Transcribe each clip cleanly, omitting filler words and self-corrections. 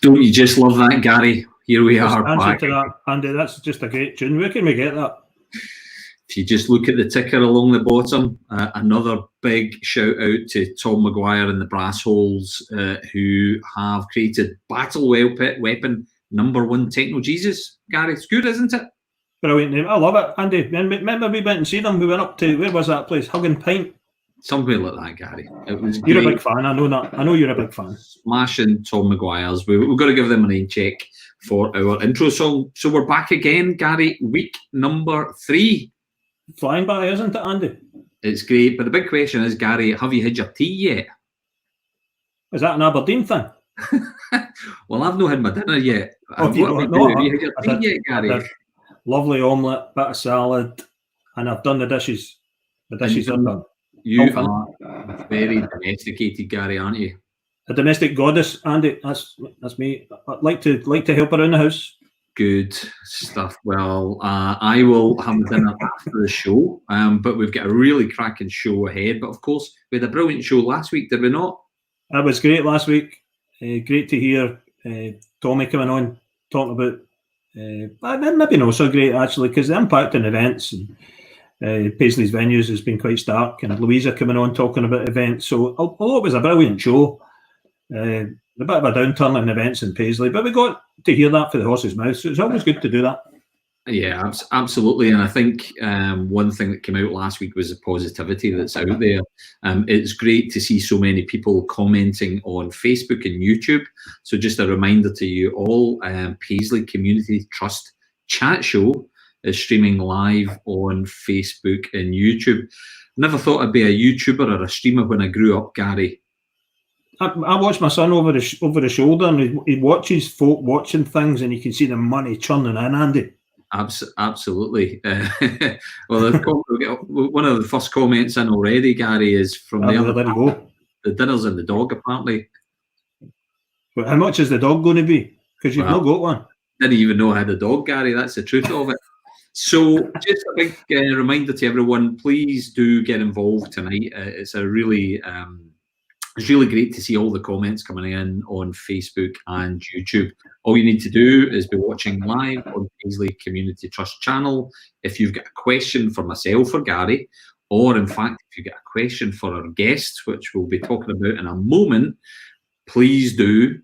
Don't you just love that, Gary? Here we are back. To that, Andy, that's just a great tune. Where can we get that? If you just look at the ticker along the bottom, another big shout out to Tom Maguire and the Brass Holes, who have created Battle Weapon #1 Techno Jesus. Gary, it's good, isn't it? Brilliant name. I love it, Andy. Remember we went and see them? We went up to, where was that place? Hug and Pint? Somewhere like that, Gary. It was You're great. a big fan, I know that. I know you're a big fan. Smashing Tom Maguire's. We've got to give them a name check for our intro song. So we're back again, Gary, week number 3. Flying by, isn't it, Andy? It's great, but the big question is, Gary, have you had your tea yet? Is that an Aberdeen thing? Well, I've not had my dinner yet. Have you Have you had your tea yet, Gary? Lovely omelette, bit of salad, and I've done the dishes. The dishes are done. You are very domesticated, Gary, aren't you? A domestic goddess, Andy. That's me. I'd like to help around the house. Good stuff. Well, I will have dinner after the show, but we've got a really cracking show ahead. But of course, we had a brilliant show last week, did we not? That was great last week. Great to hear Tommy coming on talking about. Maybe not so great actually, because the impact on events and Paisley's venues has been quite stark, and Louisa coming on talking about events. So although it was a brilliant show, a bit of a downturn in events in Paisley, but we got to hear that for the horse's mouth, so it's always good to do that. Yeah, absolutely. And I think one thing that came out last week was the positivity that's out there. It's great to see so many people commenting on Facebook and YouTube. So just a reminder to you all, Paisley Community Trust Chat Show is streaming live on Facebook and YouTube. Never thought I'd be a YouTuber or a streamer when I grew up, Gary. I watch my son over the shoulder, and he watches folk watching things, and you can see the money churning in, Andy. Absolutely. Well, one of the first comments in already, Gary, is from the dinner's in the dog, apparently. But how much is the dog going to be? Because you've not got one. Didn't even know I had a dog, Gary. That's the truth of it. So just a big reminder to everyone, please do get involved tonight. It's really great to see all the comments coming in on Facebook and YouTube. All you need to do is be watching live on Paisley Community Trust channel. If you've got a question for myself or Gary, or in fact, if you've got a question for our guests, which we'll be talking about in a moment, please do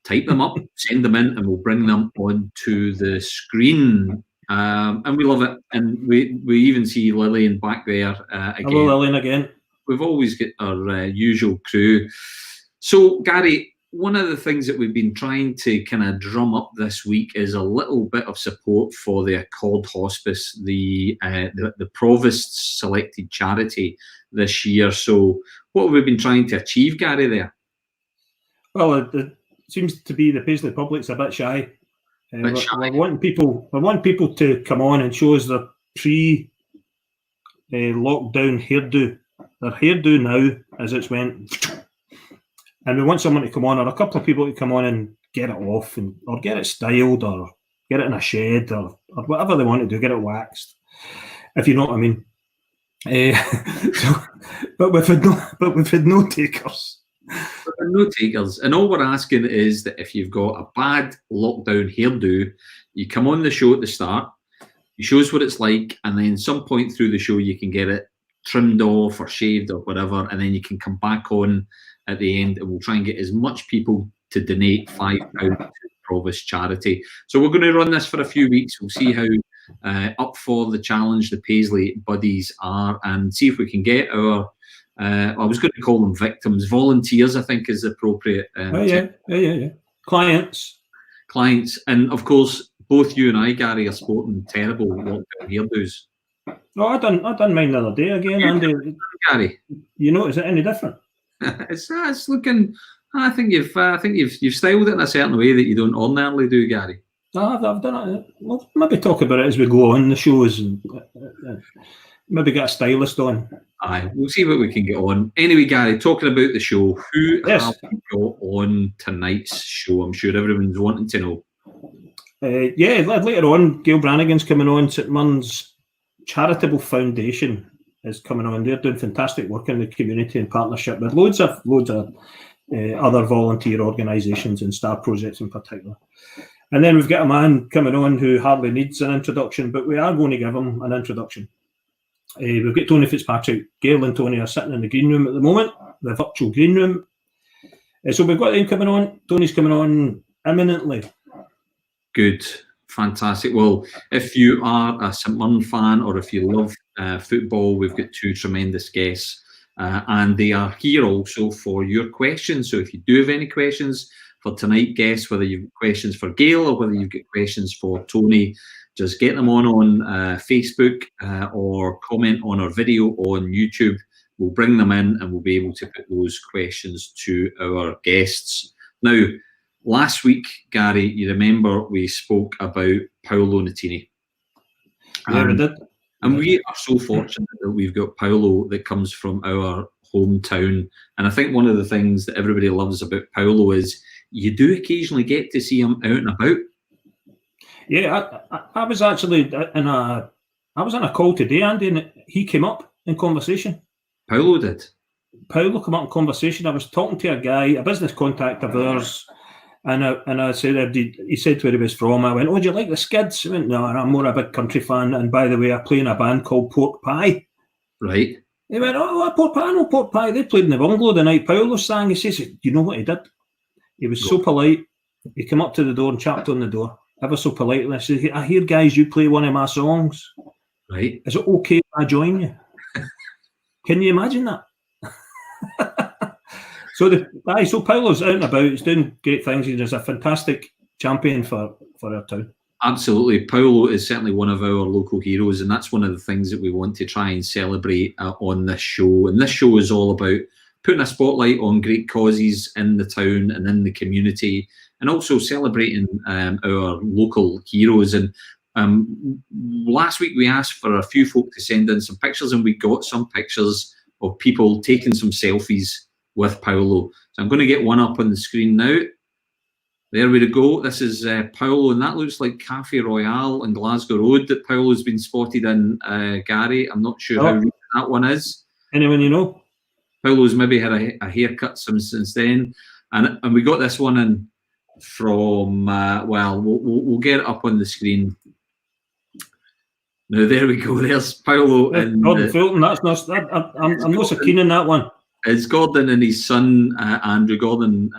type them up, send them in, and we'll bring them onto the screen. And we love it. And we even see Lillian back there again. Hello, Lillian again. We've always got our usual crew. So, Gary, one of the things that we've been trying to kind of drum up this week is a little bit of support for the Accord Hospice, the Provost's selected charity this year. So, what have we been trying to achieve, Gary, there? Well, it seems to be the Paisley public's a bit shy. We want people to come on and show us their pre-lockdown hairdo. Their hairdo now, as it's went, and we want someone to come on, or a couple of people to come on and get it off, or get it styled, or get it in a shed, or whatever they want to do, get it waxed, if you know what I mean. But we've had no takers. No takers, and all we're asking is that if you've got a bad lockdown hairdo, you come on the show at the start, you show us what it's like, and then some point through the show you can get it trimmed off or shaved or whatever, and then you can come back on at the end, and we'll try and get as much people to donate £5 to the Provost charity. So we're going to run this for a few weeks. We'll see how up for the challenge the Paisley buddies are, and see if we can get our I was going to call them victims, volunteers, I think is appropriate. Yeah. Clients, and of course, both you and I, Gary, are sporting terrible lockdown hairdos. No, I done mine the other day again, Andy. Gary, you know, is it any different? it's looking. I think you've styled it in a certain way that you don't ordinarily do, Gary. No, I've done it. We'll maybe talk about it as we go on the shows, and maybe get a stylist on. Aye, we'll see what we can get on. Anyway, Gary, talking about the show, who have we got on tonight's show? I'm sure everyone's wanting to know. Later on, Gail Brannigan's coming on. St Murn's Charitable Foundation is coming on. They're doing fantastic work in the community in partnership with loads of other volunteer organisations and star projects in particular. And then we've got a man coming on who hardly needs an introduction, but we are going to give him an introduction. We've got Tony Fitzpatrick. Gail and Tony are sitting in the green room at the moment, the virtual green room. So we've got him coming on. Tony's coming on imminently. Good. Fantastic. Well, if you are a St Mirren fan or if you love football, we've got two tremendous guests and they are here also for your questions. So if you do have any questions for tonight, guests, whether you've got questions for Gail or whether you've got questions for Tony, just get them on Facebook or comment on our video on YouTube. We'll bring them in and we'll be able to put those questions to our guests. Now, last week, Gary, you remember we spoke about Paolo Nutini. Yeah, we did. And we are so fortunate that we've got Paolo that comes from our hometown. And I think one of the things that everybody loves about Paolo is you do occasionally get to see him out and about. Yeah, I was actually in a call today, Andy, and he came up in conversation. Paolo did. Paolo came up in conversation. I was talking to a guy, a business contact of ours, and I said, he said where he was from. I went, "Oh, do you like the Skids?" He went, "No, I'm more a big country fan. And by the way, I play in a band called Pork Pie." Right. He went, "Oh, Pork Pie, no, Pork Pie. They played in the bungalow the night Paolo sang." He says, "You know what he did? He was so polite. He came up to the door and chapped on the door, ever so politely. I said, I hear, guys, you play one of my songs. Right. Is it okay if I join you?" Can you imagine that? So Paolo's out and about. He's doing great things. He's a fantastic champion for our town. Absolutely. Paolo is certainly one of our local heroes, and that's one of the things that we want to try and celebrate on this show. And this show is all about putting a spotlight on great causes in the town and in the community, and also celebrating our local heroes. And last week we asked for a few folk to send in some pictures, and we got some pictures of people taking some selfies with Paolo. So I'm going to get one up on the screen now. There we go. This is Paolo, and that looks like Cafe Royale in Glasgow Road that Paolo's been spotted in, Gary. I'm not sure how recent that one is. Anyone you know? Paolo's maybe had a haircut since then. And we got this one in from, we'll get it up on the screen. Now, there we go. There's Paolo. Gordon Fulton. That's not. I'm not so keen on that one. It's Gordon and his son, Andrew. Gordon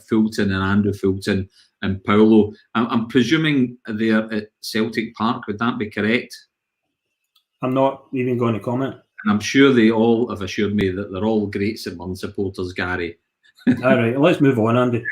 Fulton and Andrew Fulton and Paolo. I'm presuming they're at Celtic Park. Would that be correct? I'm not even going to comment. And I'm sure they all have assured me that they're all great St Mirren supporters, Gary. All right, let's move on, Andy.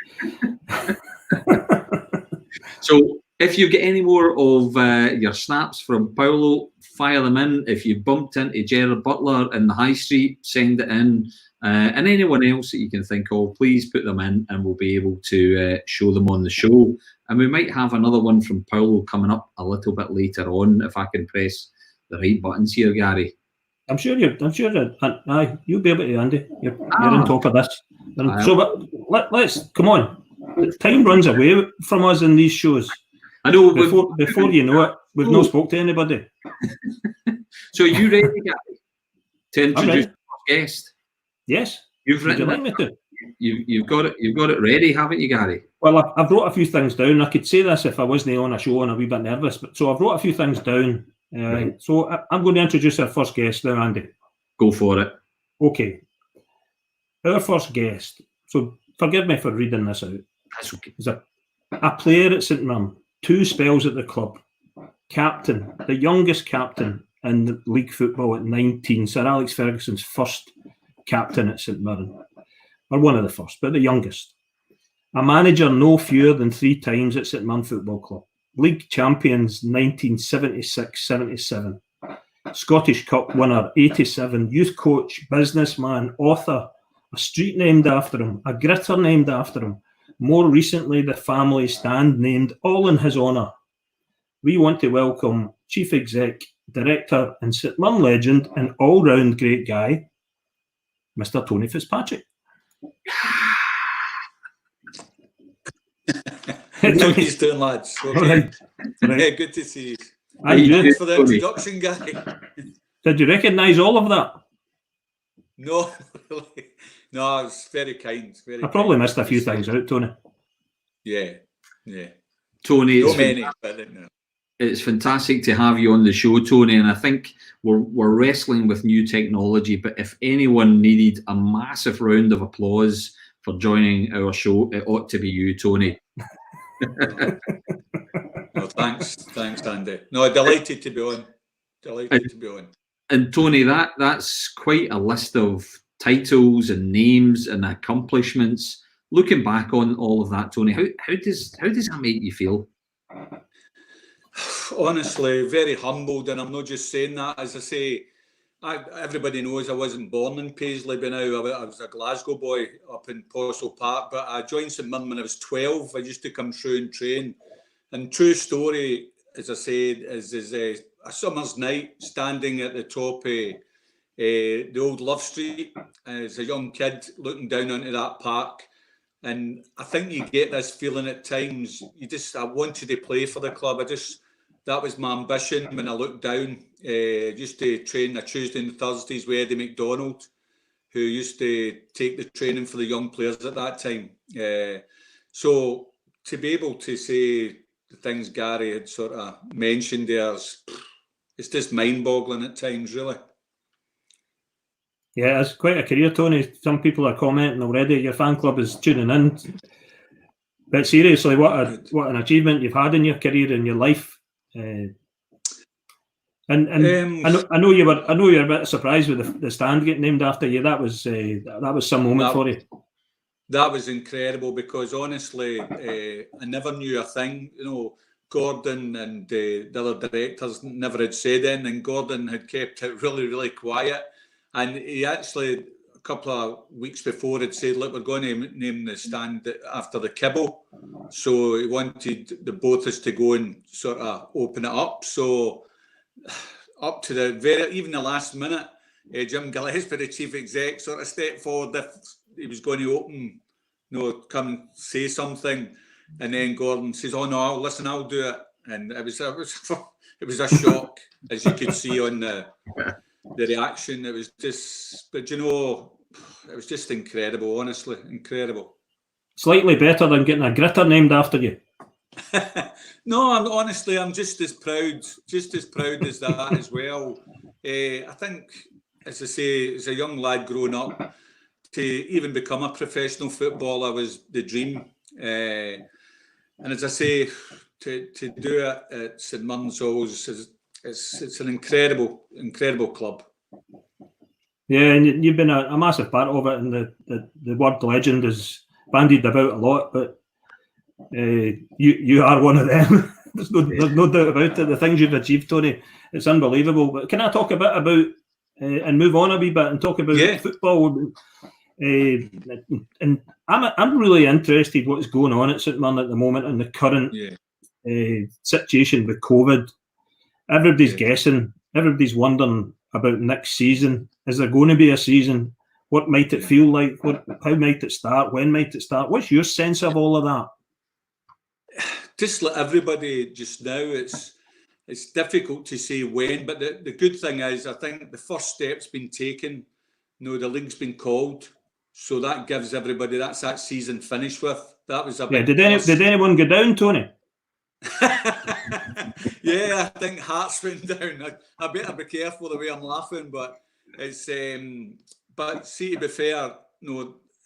So, if you get any more of your snaps from Paolo, fire them in. If you bumped into Gerard Butler in the High Street, send it in. And anyone else that you can think of, please put them in and we'll be able to show them on the show. And we might have another one from Paolo coming up a little bit later on if I can press the right buttons here, Gary. I'm sure you'll be able to, Andy. You're on top of this. So let's come on. Time runs away from us in these shows. I know. Before you know it, we've not spoke to anybody. So are you ready, Gary, to introduce our guest? Yes. You've written Would you like me to? You've got it ready, haven't you, Gary? Well, I've wrote a few things down. I could say this if I wasn't on a show and a wee bit nervous, but so I've wrote a few things down. Right. So I'm going to introduce our first guest now, Andy. Go for it. Okay. Our first guest. So forgive me for reading this out. That's okay. Is a player at St Mirren, 2 spells at the club, captain, the youngest captain in league football at 19. Sir Alex Ferguson's first captain at St Mirren, or one of the first, but the youngest. A manager no fewer than 3 times at St Mirren Football Club. League champions 1976-77. Scottish Cup winner 87. Youth coach, businessman, author. A street named after him. A gritter named after him. More recently, the family stand named all in his honour. We want to welcome Chief Exec, Director and St Mirren legend and all-round great guy, Mr. Tony Fitzpatrick. How you doing, lads? Okay. Right. Yeah, good to see you. Thanks for the introduction, guy. Did you recognise all of that? No, No, it's very kind. Very I probably kind. missed a few things out, Tony. Yeah. Tony, No many, but it's fantastic to have you on the show, Tony, and I think we're wrestling with new technology, but if anyone needed a massive round of applause for joining our show, it ought to be you, Tony. No, thanks, Andy. No, delighted to be on. And Tony, that's quite a list of titles and names and accomplishments. Looking back on all of that, Tony, how does that make you feel? Honestly, very humbled, and I'm not just saying that. As I say, everybody knows I wasn't born in Paisley by now. I was a Glasgow boy up in Postle Park, but I joined St Mirren when I was 12. I used to come through and train. And true story, as I said, is a summer's night standing at the top of the old Love Street as a young kid looking down onto that park. And I think you get this feeling at times, I wanted to play for the club. That was my ambition when I looked down. Used to train on Tuesday and Thursdays with Eddie McDonald, who used to take the training for the young players at that time. So to be able to say the things Gary had sort of mentioned there, it's just mind-boggling at times, really. Yeah, it's quite a career, Tony. Some people are commenting already. Your fan club is tuning in. But seriously, what an achievement you've had in your career, in your life. And I know you were a bit surprised with the stand getting named after you. That was some moment for you. That was incredible because honestly, I never knew a thing. You know, Gordon and the other directors never had said anything. Gordon had kept it really, really quiet. And he actually, a couple of weeks before, had said, look, we're going to name the stand after the Kibble. So he wanted the both of us to go and sort of open it up. So up to even the last minute, Jim Gillespie, the chief exec, sort of stepped forward if he was going to open, come and say something. And then Gordon says, oh no, listen, I'll do it. And it was a shock, as you could see on the reaction. It was just, but it was just incredible, honestly, incredible. Slightly better than getting a gritter named after you. No, I'm just as proud as that as well. I think, as I say, as a young lad growing up, to even become a professional footballer was the dream. And as I say, to do it at St Mirren's it's an incredible club. Yeah, and you've been a massive part of it, and the word legend is bandied about a lot, but you are one of them. There's no doubt about it. The things you've achieved, Tony, it's unbelievable. But can I talk a bit about and move on a wee bit and talk about football? And I'm really interested what's going on at St Mirren at the moment and the current situation with COVID. Everybody's guessing. Everybody's wondering about next season. Is there going to be a season? What might it feel like? How might it start? When might it start? What's your sense of all of that? Just like everybody just now, it's difficult to say when, but the good thing is I think the first step's been taken. The league's been called, so that gives everybody that's that season finished with. That was a big did anyone go down, Tony? Yeah, I think Hearts went down. I better be careful the way I'm laughing, but it's but see, to be fair,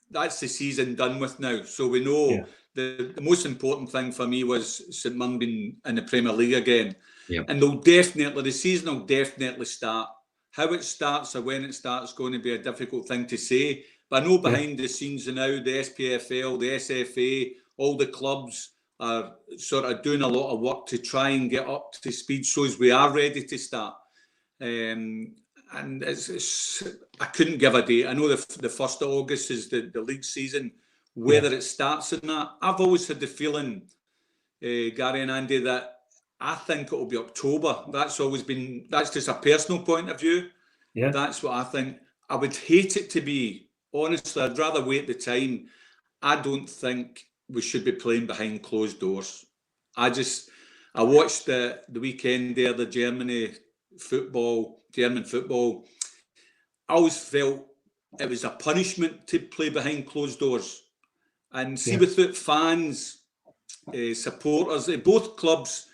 that's the season done with now. So we know the most important thing for me was St Mirren being in the Premier League again. Yep. And the season will definitely start. How it starts or when it starts is going to be a difficult thing to say. But I know behind the scenes now, the SPFL, the SFA, all the clubs are sort of doing a lot of work to try and get up to speed so as we are ready to start. And I couldn't give a date. I know the 1st of August is the league season. Whether it starts in that, I've always had the feeling, Gary and Andy, that I think it'll be October. That's just a personal point of view. Yeah. That's what I think. I would hate it to be, honestly, I'd rather wait the time. I don't think we should be playing behind closed doors. I watched the weekend there, the German football. I always felt it was a punishment to play behind closed doors. And see, without fans, supporters, both clubs,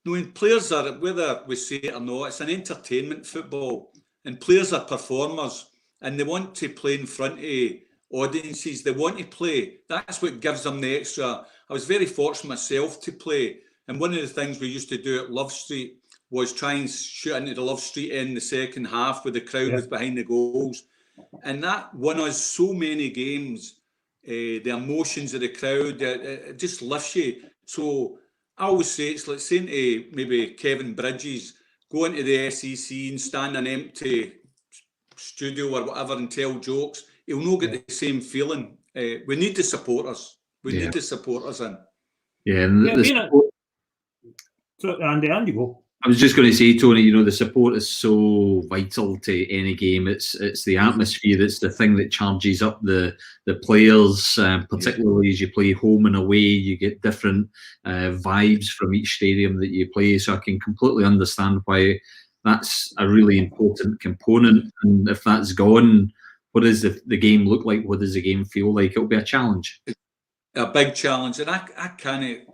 when players are, whether we say it or not, it's an entertainment football, and players are performers, and they want to play in front of audiences. They want to play. That's what gives them the extra. I was very fortunate myself to play, and one of the things we used to do at Love Street was try and shoot into the Love Street in the second half where the crowd was behind the goals, and that won us so many games. The emotions of the crowd, it just lifts you. So I always say it's like saying to maybe Kevin Bridges, go into the SEC and stand in an empty studio or whatever and tell jokes. He'll not get the same feeling. We need the supporters. We need the supporters in. Yeah, and So Andy, go. I was just going to say, Tony, you know, the support is so vital to any game. It's the atmosphere. It's the thing that charges up the players, particularly as you play home and away. You get different vibes from each stadium that you play. So I can completely understand why that's a really important component. And if that's gone, what does the game look like? What does the game feel like? It'll be a challenge. A big challenge. And I can't,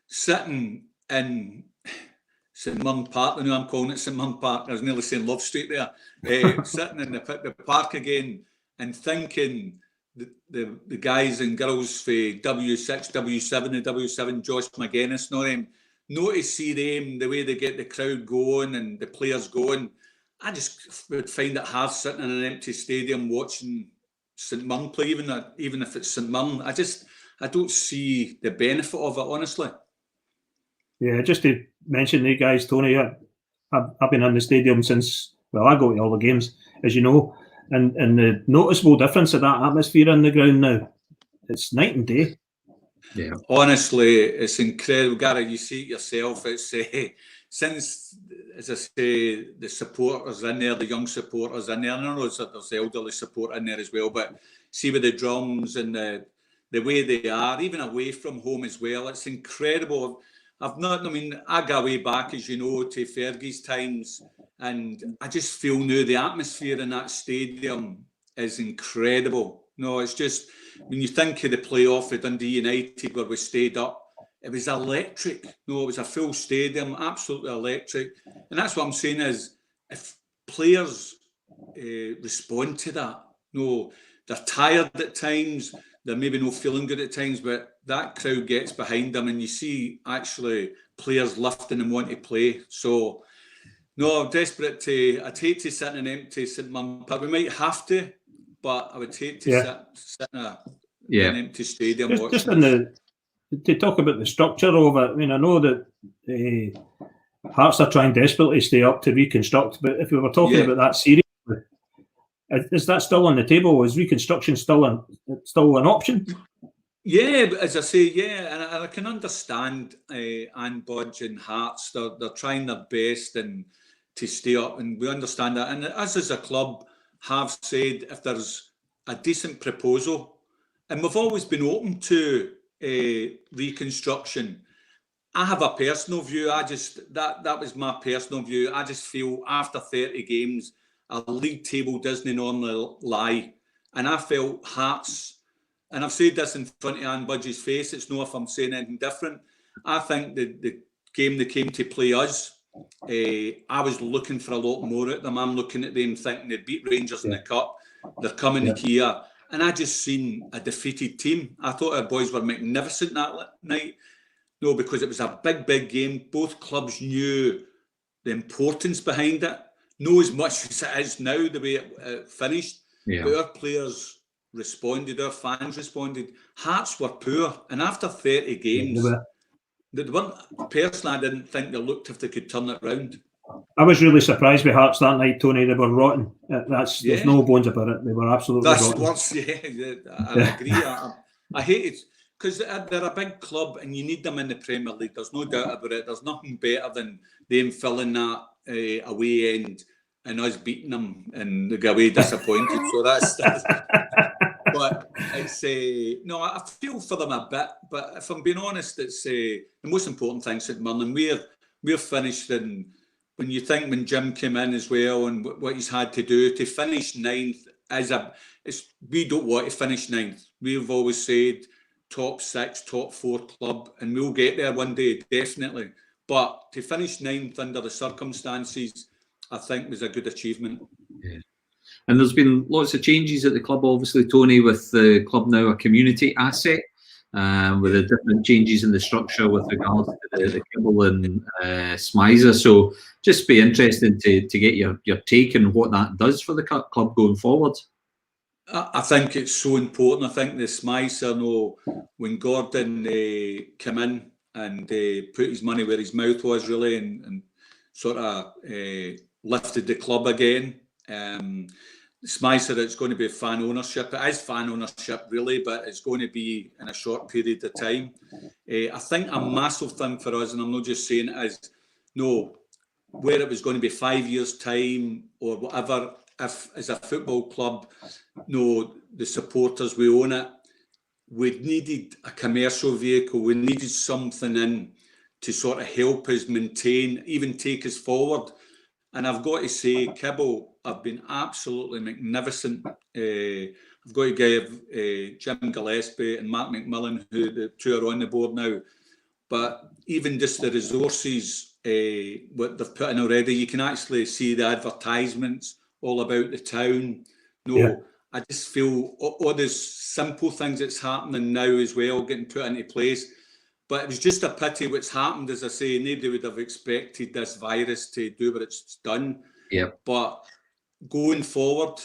sitting in St Mirren Park, I know I'm calling it St Mirren Park, I was nearly saying Love Street there, sitting in the park again and thinking the guys and girls for W6, W7 and W7, Josh McGuinness, not to see them, the way they get the crowd going and the players going. I just would find it hard sitting in an empty stadium watching St Mirren play, even if it's St Mirren. I don't see the benefit of it, honestly. Yeah, just to mention the guys, Tony, I've been in the stadium since, well, I go to all the games, as you know, and the noticeable difference of that atmosphere in the ground now, it's night and day. Yeah, honestly, it's incredible. Gary, you see it yourself. It's since, as I say, the supporters in there, the young supporters in there, and I know there's elderly support in there as well, but see with the drums and the way they are, even away from home as well, it's incredible. I go way back, as you know, to Fergie's times, and I just feel now the atmosphere in that stadium is incredible. No, it's just, when you think of the playoff at Dundee United where we stayed up, it was electric. No, it was a full stadium, absolutely electric. And that's what I'm saying is, if players respond to that, no, they're tired at times, they're maybe not feeling good at times, but that crowd gets behind them and you see actually players lifting and want to play. So, no, I'm desperate I'd hate to sit in an empty St Mirren Park. We might have to, but I would hate to sit in an empty stadium. Just to talk about the structure of it, I mean, I know that Hearts are trying desperately to stay up to reconstruct, but if we were talking about that series, is that still on the table? Is reconstruction still an option? Yeah, as I say, and I can understand Anne Budge and Hearts. They're trying their best and to stay up, and we understand that. And us as a club have said if there's a decent proposal, and we've always been open to reconstruction. I have a personal view. That was my personal view. I just feel after 30 games, a league table doesn't normally lie. And I felt Hearts, and I've said this in front of Anne Budge's face, it's not if I'm saying anything different. I think the game they came to play us, I was looking for a lot more at them. I'm looking at them thinking they beat Rangers in the Cup. They're coming here. And I just seen a defeated team. I thought our boys were magnificent that night. No, because it was a big, big game. Both clubs knew the importance behind it. Not as much as it is now, the way it finished. Yeah. But our players responded, our fans responded. Hearts were poor. And after 30 games, personally, I didn't think they looked if they could turn it round. I was really surprised with Hearts that night, Tony. They were rotten. There's no bones about it. They were absolutely rotten. That's worse, I agree. I hate it because they're a big club and you need them in the Premier League. There's no doubt about it. There's nothing better than them filling that away end and us beating them and they go away disappointed. So that's but it's no, I feel for them a bit. But if I'm being honest, it's the most important thing St Mirren. We're finished in. When you think when Jim came in as well and what he's had to do to finish 9th we don't want to finish ninth. We've always said top 6, top 4 club, and we'll get there one day, definitely. But to finish ninth under the circumstances, I think was a good achievement. Yeah. And there's been lots of changes at the club, obviously, Tony, with the club now a community asset, with the different changes in the structure with regards to the Kibble and Smizer. So just be interesting to get your take on what that does for the club going forward. I think it's so important. I think the Smizer, when Gordon came in and put his money where his mouth was, really, and sort of lifted the club again. Smizer, it's going to be fan ownership. It is fan ownership, really, but it's going to be in a short period of time. I think a massive thing for us, and I'm not just saying it, is where it was going to be 5 years' time or whatever, if as a football club, the supporters, we own it, we needed a commercial vehicle, we needed something in to sort of help us maintain, even take us forward. And I've got to say, Kibble have been absolutely magnificent. I've got to give Jim Gillespie and Mark McMillan, who the two are on the board now, but even just the resources what they've put in already, you can actually see the advertisements all about the town. I just feel all those simple things that's happening now as well, getting put into place. But it was just a pity what's happened. As I say, nobody would have expected this virus to do what it's done. Yeah. But going forward,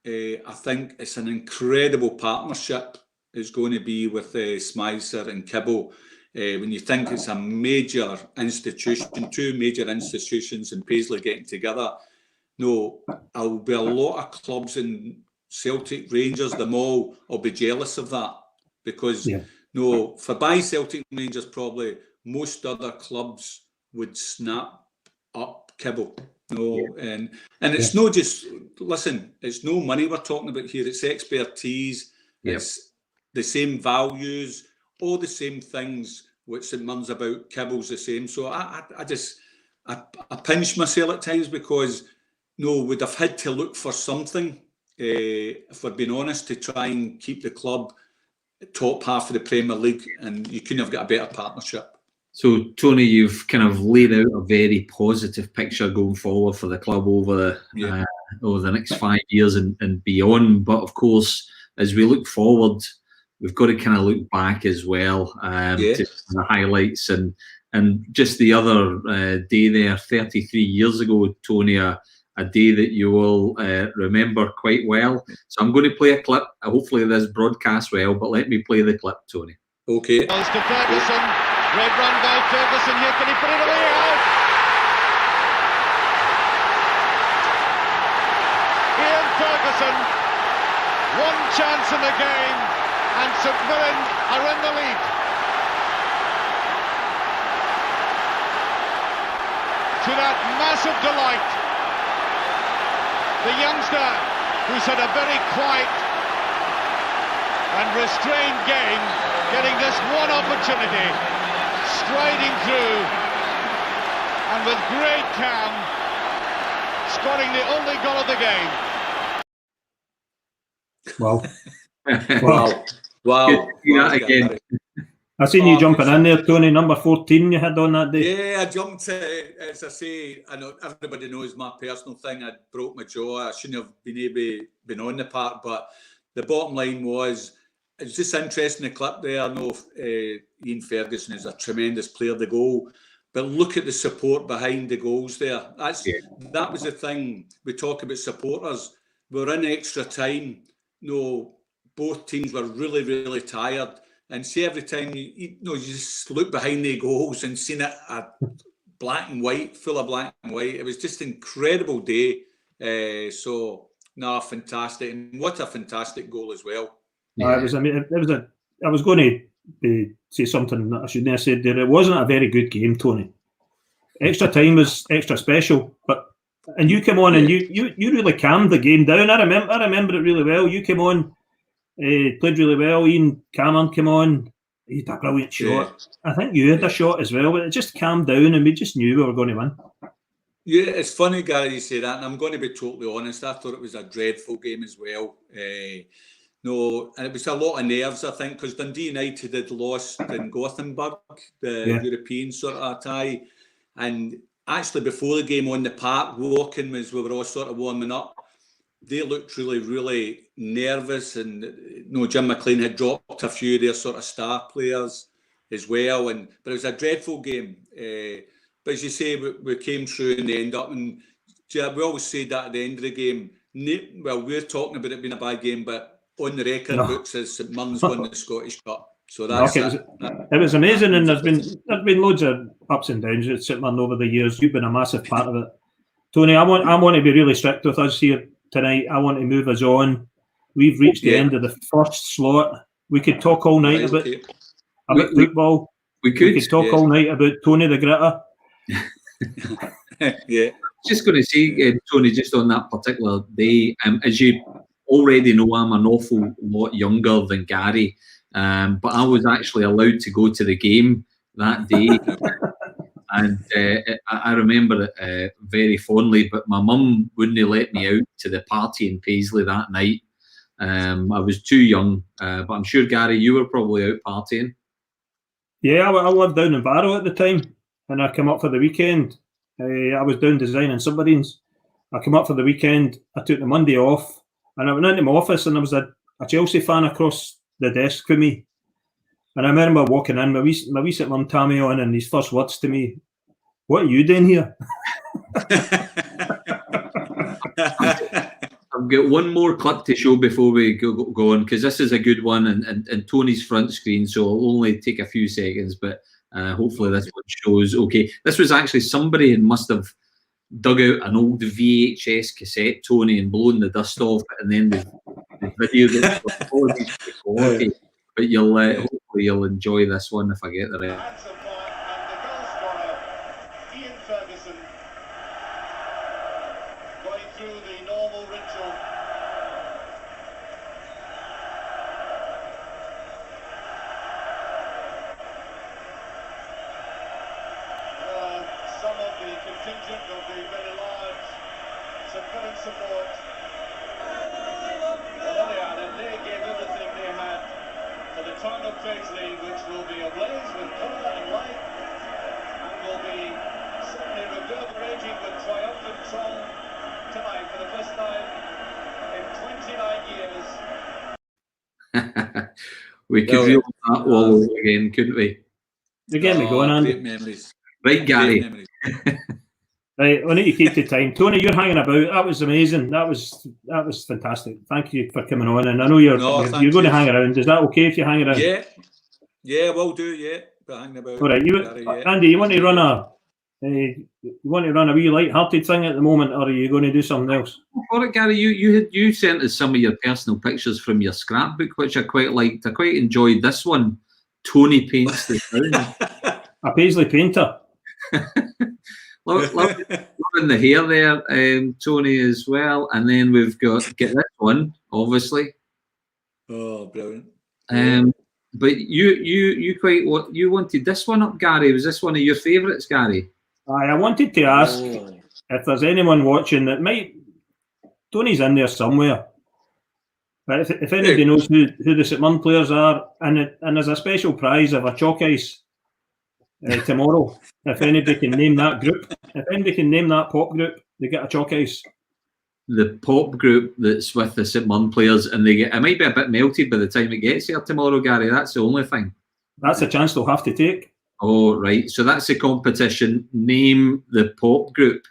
I think it's an incredible partnership is going to be with Smizer and Kibble. When you think it's a major institution, two major institutions in Paisley getting together, there'll be a lot of clubs in Celtic, Rangers, them all will be jealous of that because for by Celtic and Rangers, probably most other clubs would snap up Kibble. And it's not just, listen, it's no money we're talking about here, it's expertise, it's the same values, all the same things which St Mirren's about, Kibble's the same. So I pinch myself at times because we'd have had to look for something, if we're being honest, to try and keep the club top half of the Premier League, and you couldn't have got a better partnership. So, Tony, you've kind of laid out a very positive picture going forward for the club over the next 5 years and beyond. But of course, as we look forward, we've got to kind of look back as well to the highlights and just the other day there, 33 years ago, Tony, a day that you will remember quite well. So I'm going to play a clip. Hopefully this broadcasts well, but let me play the clip, Tony. Okay. Goes to Ferguson. Great run by Ferguson here. Can he put it away out? Ian Ferguson. One chance in the game, and St Mirren are in the lead. To that massive delight, the youngster who's had a very quiet and restrained game, getting this one opportunity, striding through, and with great calm, scoring the only goal of the game. Wow. Again. I seen you jumping in there, Tony. Number 14 you had on that day. Yeah, I jumped. As I say, I know everybody knows my personal thing. I broke my jaw. I shouldn't have been on the park. But the bottom line was, it's just interesting, the clip there. I know Ian Ferguson is a tremendous player, the goal. But look at the support behind the goals there. That was the thing. We talk about supporters. We're in extra time. Both teams were really, really tired. And see, every time you just look behind the goals and seen it black and white, full of black and white. It was just an incredible day. Fantastic, and what a fantastic goal as well. It was. I mean, I was going to say something that I shouldn't have said there. It wasn't a very good game, Tony. Extra time was extra special, and you came on and you really calmed the game down. I remember it really well. You came on. Played really well. Ian Cameron came on. He had a brilliant shot. I think you had a shot as well, but it just calmed down and we just knew we were going to win. Yeah, it's funny, Gary, you say that, and I'm going to be totally honest. I thought it was a dreadful game as well. No, and it was a lot of nerves, I think, because Dundee United had lost in Gothenburg, the European sort of tie, and actually before the game on the park, walking as we were all sort of warming up, they looked really, really nervous, and Jim McLean had dropped a few of their sort of star players as well, but it was a dreadful game. But as you say, we came through in the end up, and we always say that at the end of the game. Well, we're talking about it being a bad game, but on the record books as St Mirren's won the Scottish Cup. So that's it was amazing, and there's been loads of ups and downs at St Mirren over the years. You've been a massive part of it, Tony. I want to be really strict with us here tonight. I want to move us on. We've reached the end of the first slot. We could talk all night about football. We could talk all night about Tony the Gritter. Yeah. Just going to say, Tony, just on that particular day, as you already know, I'm an awful lot younger than Gary, but I was actually allowed to go to the game that day. And I remember it very fondly, but my mum wouldn't let me out to the party in Paisley that night. I was too young, but I'm sure, Gary, you were probably out partying. Yeah, I lived down in Barrow at the time, and I came up for the weekend. I was down designing submarines. I came up for the weekend. I took the Monday off, and I went into my office, and there was a Chelsea fan across the desk for me. And I remember walking in, my wee St Mirren Tammy on, and his first words to me, "What are you doing here?" I've got one more clip to show before we go on, because this is a good one, and Tony's front screen, so it'll only take a few seconds, but hopefully this one shows okay. This was actually somebody must have dug out an old VHS cassette, Tony, and blown the dust off it, and then the video that quality. But hopefully you'll enjoy this one if I get the right. We could reel that all over again, couldn't we? You're getting me going, Andy. Great memories. Right, Gary. Right, we need to keep the time. Tony, you're hanging about. That was amazing. That was fantastic. Thank you for coming on. And I know you're going to hang around. Is that okay if you hang around? Yeah, we'll do. Yeah, but hang about. All right, Andy, you want to run a wee light-hearted thing at the moment, or are you going to do something else? For it, Gary, you sent us some of your personal pictures from your scrapbook, which I quite liked. I quite enjoyed this one. Tony paints the town. A Paisley painter. Loving the hair there, Tony, as well. And then we've got this one, obviously. Oh, brilliant. But you wanted this one up, Gary. Was this one of your favourites, Gary? I wanted to ask if there's anyone watching that might. Tony's in there somewhere. But if anybody knows who the St Mirren players are, and there's a special prize of a chalk ice tomorrow. If anybody can name that group, if anybody can name that pop group, they get a chalk ice. The pop group that's with the St Mirren players, and it might be a bit melted by the time it gets here tomorrow, Gary. That's the only thing. That's a chance they'll have to take. Oh, right. So that's the competition. Name the pop group.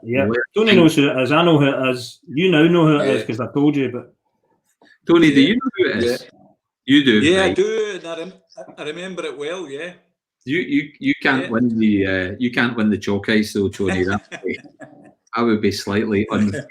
Yeah, Tony knows who it is. I know who it is. You now know who it is because I told you. But Tony, do you know who it is? You do. Yeah, right? I do. I remember it well. Yeah. You can't win the chalk ice though, Tony. That would be slightly unfair.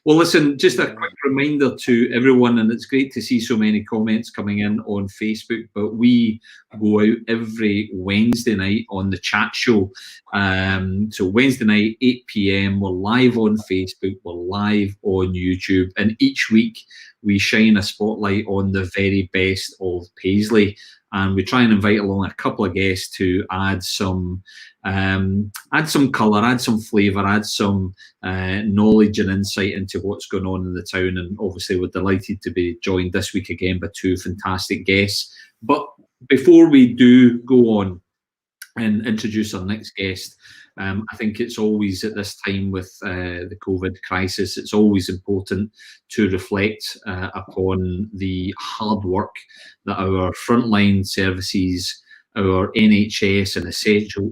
Well, listen, just a quick reminder to everyone, and it's great to see so many comments coming in on Facebook, but we go out every Wednesday night on the chat show So Wednesday night, 8 p.m, we're live on Facebook, we're live on YouTube, and each week we shine a spotlight on the very best of Paisley, and we try and invite along a couple of guests to add some colour, add some flavour, add some knowledge and insight into what's going on in the town. And obviously we're delighted to be joined this week again by two fantastic guests. But before we do go on and introduce our next guest, I think it's always at this time with the COVID crisis, it's always important to reflect upon the hard work that our frontline services, our NHS and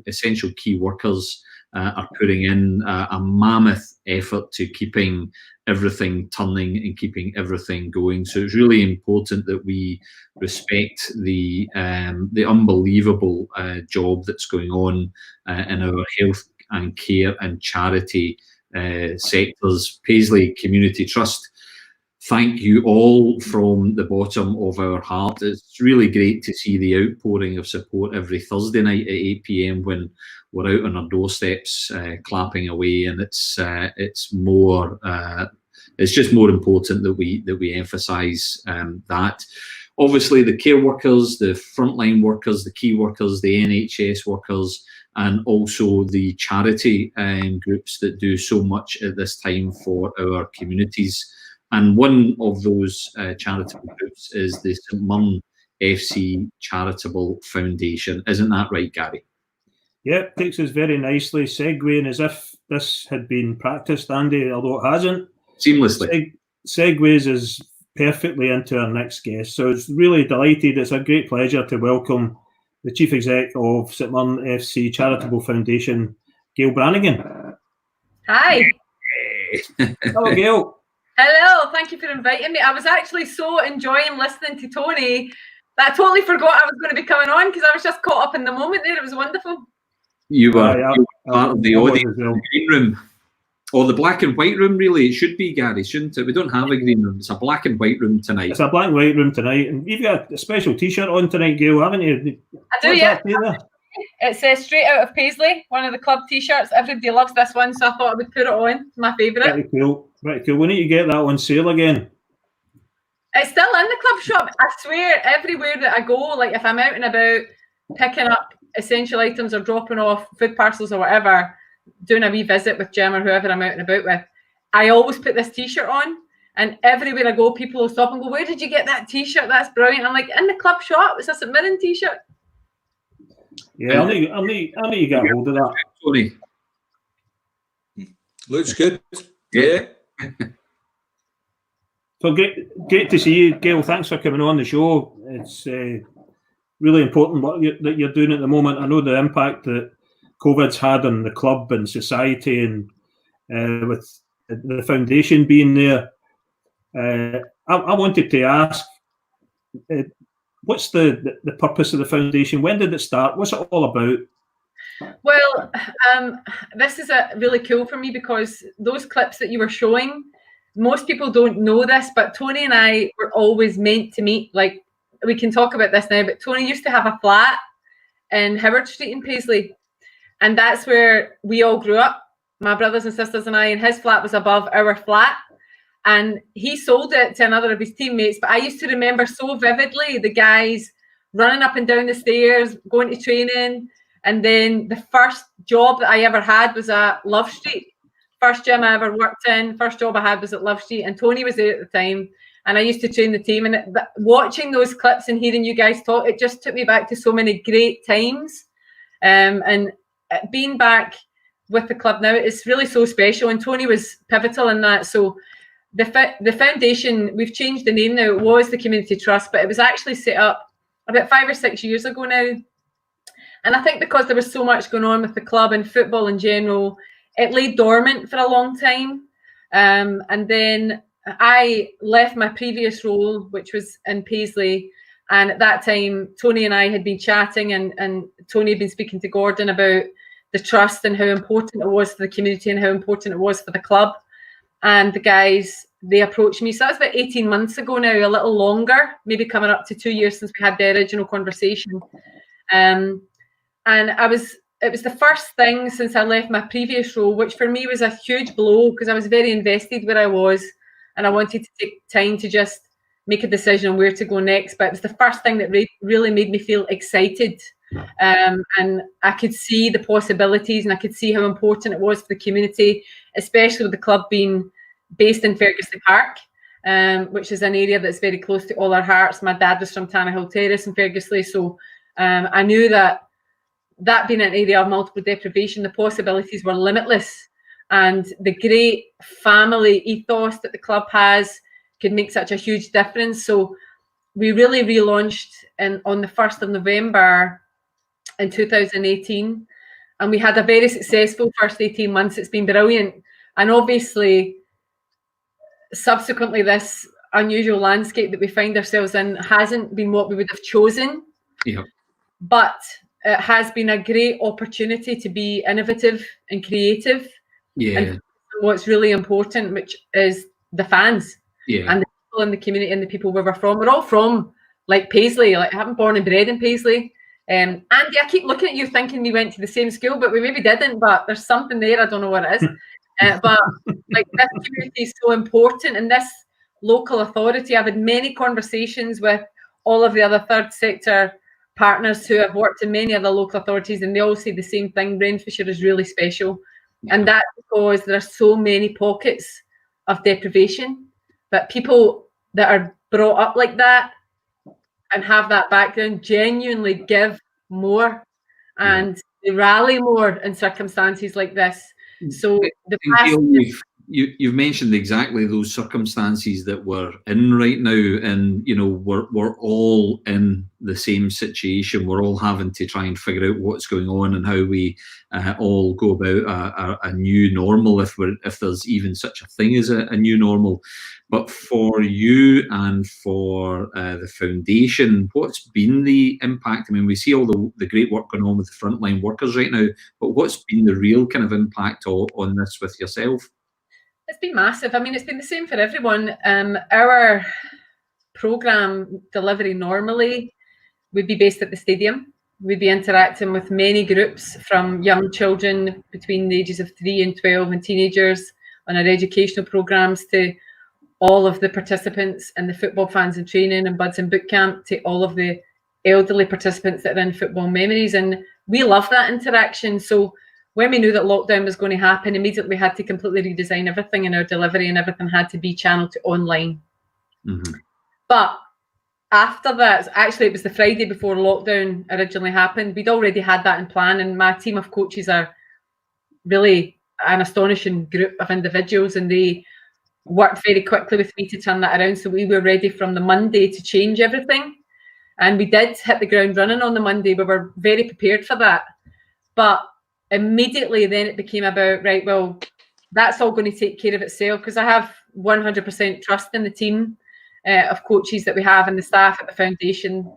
essential key workers are putting in a mammoth effort to keeping everything turning and keeping everything going. So it's really important that we respect the unbelievable job that's going on in our health and care and charity sectors. Paisley Community Trust, thank you all from the bottom of our heart. It's really great to see the outpouring of support every Thursday night at 8 p.m. when we're out on our doorsteps clapping away, and it's just more important that we emphasise that. Obviously, the care workers, the frontline workers, the key workers, the NHS workers, and also the charity groups that do so much at this time for our communities. And one of those charitable groups is the St Mirren FC Charitable Foundation. Isn't that right, Gary? Yeah, takes us very nicely, segueing as if this had been practiced, Andy, although it hasn't. Seamlessly. Segues us perfectly into our next guest. So it's really delighted. It's a great pleasure to welcome the Chief Exec of St Mirren FC Charitable Foundation, Gail Brannigan. Hi. Hello, Gail. Hello, thank you for inviting me. I was actually so enjoying listening to Tony that I totally forgot I was going to be coming on because I was just caught up in the moment there. It was wonderful. You were part of the audience in the green room. Or the black and white room, really. It should be, Gary, shouldn't it? We don't have a green room. It's a black and white room tonight. It's a black and white room tonight. And you've got a special T-shirt on tonight, Gail, haven't you? I do, yeah. It's straight out of Paisley, one of the club T-shirts. Everybody loves this one, so I thought I would put it on. It's my favourite. Pretty cool. Pretty cool. We need to get that on sale again. It's still in the club shop. I swear, everywhere that I go, like if I'm out and about picking up essential items or dropping off food parcels or whatever, doing a wee visit with Jim or whoever I'm out and about with, I always put this T-shirt on, and everywhere I go, people will stop and go, "Where did you get that T-shirt? That's brilliant." I'm like, "In the club shop. It's a St Mirren T-shirt." Yeah, I'll need to get a hold of that. Tony. Looks good. Yeah. So great to see you, Gail. Thanks for coming on the show. It's really important what that you're doing at the moment. I know the impact that COVID's had on the club and society, and with the foundation being there. I wanted to ask, what's the purpose of the foundation? When did it start? What's it all about? Well, this is really cool for me because those clips that you were showing, most people don't know this, but Tony and I were always meant to meet. Like, we can talk about this now, but Tony used to have a flat in Howard Street in Paisley. And that's where we all grew up, my brothers and sisters and I, and his flat was above our flat. And he sold it to another of his teammates. But I used to remember so vividly the guys running up and down the stairs, going to training. And then the first job that I ever had was at Love Street. First gym I ever worked in, first job I had was at Love Street. And Tony was there at the time. And I used to train the team. And watching those clips and hearing you guys talk, it just took me back to so many great times. And being back with the club now, it's really so special. And Tony was pivotal in that. So the foundation, we've changed the name now. It was the Community Trust, but it was actually set up about 5 or 6 years ago now. And I think because there was so much going on with the club and football in general, it lay dormant for a long time. And then I left my previous role, which was in Paisley. And at that time, Tony and I had been chatting, and Tony had been speaking to Gordon about the trust and how important it was for the community and how important it was for the club. And the guys, they approached me. So that was about 18 months ago now, a little longer, maybe coming up to 2 years since we had the original conversation. And I was it was the first thing since I left my previous role, which for me was a huge blow because I was very invested where I was and I wanted to take time to just make a decision on where to go next. But it was the first thing that really made me feel excited. And I could see the possibilities and I could see how important it was for the community, especially with the club being based in Fergusley Park, which is an area that's very close to all our hearts. My dad was from Tannahill Terrace in Fergusley, so I knew that being an area of multiple deprivation, the possibilities were limitless, and the great family ethos that the club has could make such a huge difference. So we really relaunched on the 1st of November in 2018, and we had a very successful first 18 months. It's been brilliant, and obviously subsequently this unusual landscape that we find ourselves in hasn't been what we would have chosen. Yeah. But it has been a great opportunity to be innovative and creative. Yeah. And what's really important, which is the fans. Yeah. And the people in the community and the people where we're from. We're all from like Paisley. Like I haven't born and bred in Paisley. Andy, I keep looking at you thinking we went to the same school, but we maybe didn't. But there's something there. I don't know what it is. But like this community is so important, and this local authority. I've had many conversations with all of the other third sector partners who have worked in many other local authorities, and they all say the same thing. Renfrewshire is really special, and that's because there are so many pockets of deprivation. But people that are brought up like that and have that background genuinely give more, and they rally more in circumstances like this. So the past. You've mentioned exactly those circumstances that we're in right now, and we're all in the same situation. We're all having to try and figure out what's going on and how we all go about a new normal, if there's even such a thing as a new normal. But for you and for the foundation, what's been the impact? I mean, we see all the great work going on with the frontline workers right now, but what's been the real kind of impact on this with yourself? It's been massive. I mean, it's been the same for everyone. Our programme delivery normally would be based at the stadium. We'd be interacting with many groups, from young children between the ages of 3 and 12 and teenagers on our educational programmes, to all of the participants in the football fans in training and buds and boot camp, to all of the elderly participants that are in football memories. And we love that interaction. So when we knew that lockdown was going to happen, immediately we had to completely redesign everything in our delivery, and everything had to be channeled to online. Mm-hmm. But after that, actually it was the Friday before lockdown originally happened, we'd already had that in plan, and my team of coaches are really an astonishing group of individuals, and they worked very quickly with me to turn that around. So we were ready from the Monday to change everything, and we did hit the ground running on the Monday. We were very prepared for that. But immediately then it became about, right, well, that's all going to take care of itself, because I have 100% trust in the team of coaches that we have and the staff at the foundation.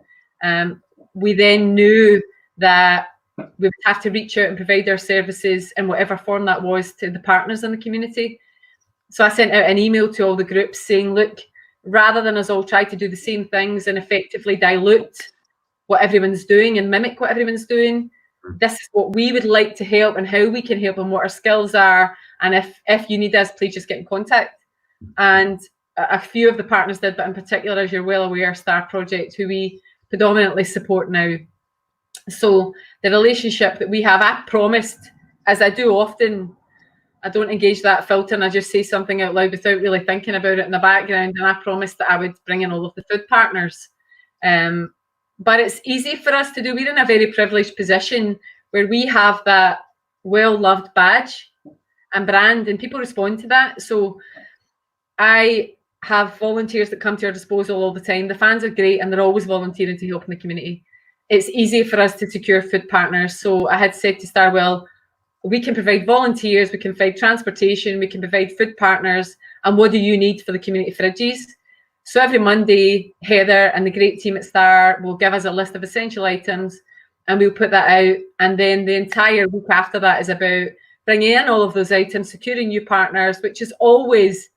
We then knew that we would have to reach out and provide our services in whatever form that was to the partners in the community. So I sent out an email to all the groups saying, look, rather than us all try to do the same things and effectively dilute what everyone's doing and mimic what everyone's doing, this is what we would like to help and how we can help and what our skills are. And if you need us, please just get in contact. And a few of the partners did, but in particular, as you're well aware, Star Project, who we predominantly support now. So the relationship that we have, I promised, as I do often, I don't engage that filter and I just say something out loud without really thinking about it in the background. And I promised that I would bring in all of the food partners. But it's easy for us to do. We're in a very privileged position where we have that well-loved badge and brand, and people respond to that. So I have volunteers that come to our disposal all the time. The fans are great, and they're always volunteering to help in the community. It's easy for us to secure food partners. So I had said to Star, well, we can provide volunteers, we can provide transportation, we can provide food partners, and what do you need for the community fridges? So every Monday, Heather and the great team at Star will give us a list of essential items, and we'll put that out. And then the entire week after that is about bringing in all of those items, securing new partners, which is always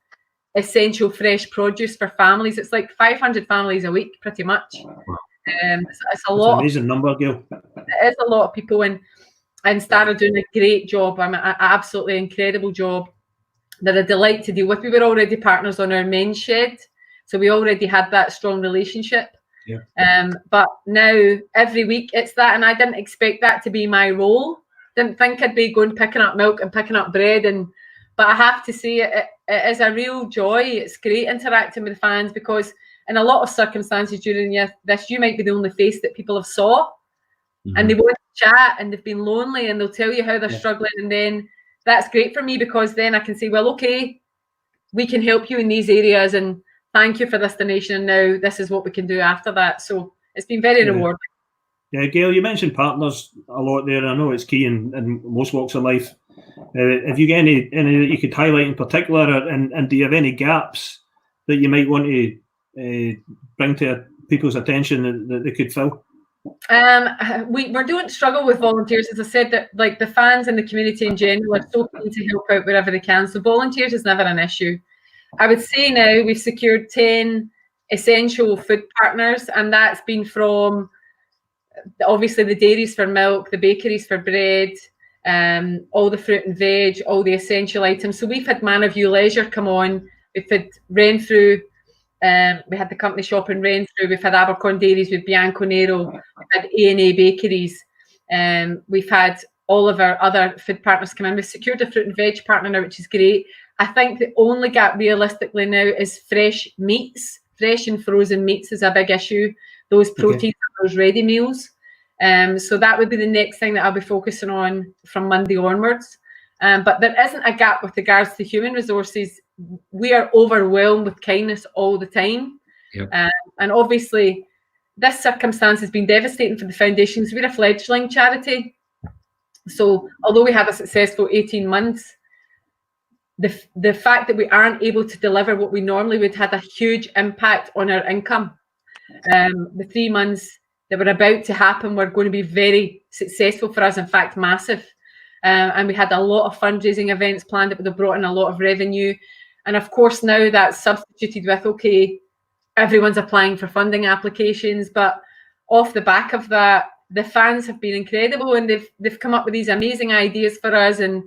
essential fresh produce for families. It's like 500 families a week, pretty much. It's a lot. Amazing number, Gail. It is a lot of people, and and Star are doing a great job. An absolutely incredible job. They're a delight to deal with. We were already partners on our men's shed, so we already had that strong relationship. Yeah. But now every week it's that, and I didn't expect that to be my role. Didn't think I'd be going picking up milk and picking up bread, but I have to say it is a real joy. It's great interacting with the fans, because in a lot of circumstances during this, you might be the only face that people have saw, and they want to chat, and they've been lonely, and they'll tell you how they're struggling, and then that's great for me, because then I can say, well, okay, we can help you in these areas, and thank you for this donation, and now this is what we can do after that. So it's been very rewarding. Yeah, Gail, you mentioned partners a lot there. I know it's key in most walks of life. Have you got any that you could highlight in particular, and do you have any gaps that you might want to bring to people's attention that they could fill? We don't struggle with volunteers. As I said, that like the fans and the community in general are so keen to help out wherever they can. So volunteers is never an issue. I would say now we've secured 10 essential food partners, and that's been from obviously the dairies for milk, the bakeries for bread, all the fruit and veg, all the essential items. So we've had Man of You Leisure come on, we've had Renfrew, we had the company shop in Renfrew, we've had Abercorn Dairies with Bianco Nero, we've had A&A Bakeries, we've had all of our other food partners come in. We've secured a fruit and veg partner now, which is great. I think the only gap realistically now is fresh meats. Fresh and frozen meats is a big issue. Those proteins, those ready meals. So that would be the next thing that I'll be focusing on from Monday onwards. But there isn't a gap with regards to human resources. We are overwhelmed with kindness all the time. Yep. And obviously, this circumstance has been devastating for the foundations. We're a fledgling charity. So although we had a successful 18 months, the fact that we aren't able to deliver what we normally would had a huge impact on our income. The 3 months that were about to happen were going to be very successful for us, in fact, massive. And we had a lot of fundraising events planned that would have brought in a lot of revenue. And of course, now that's substituted with, okay, everyone's applying for funding applications. But off the back of that, the fans have been incredible, and they've come up with these amazing ideas for us, and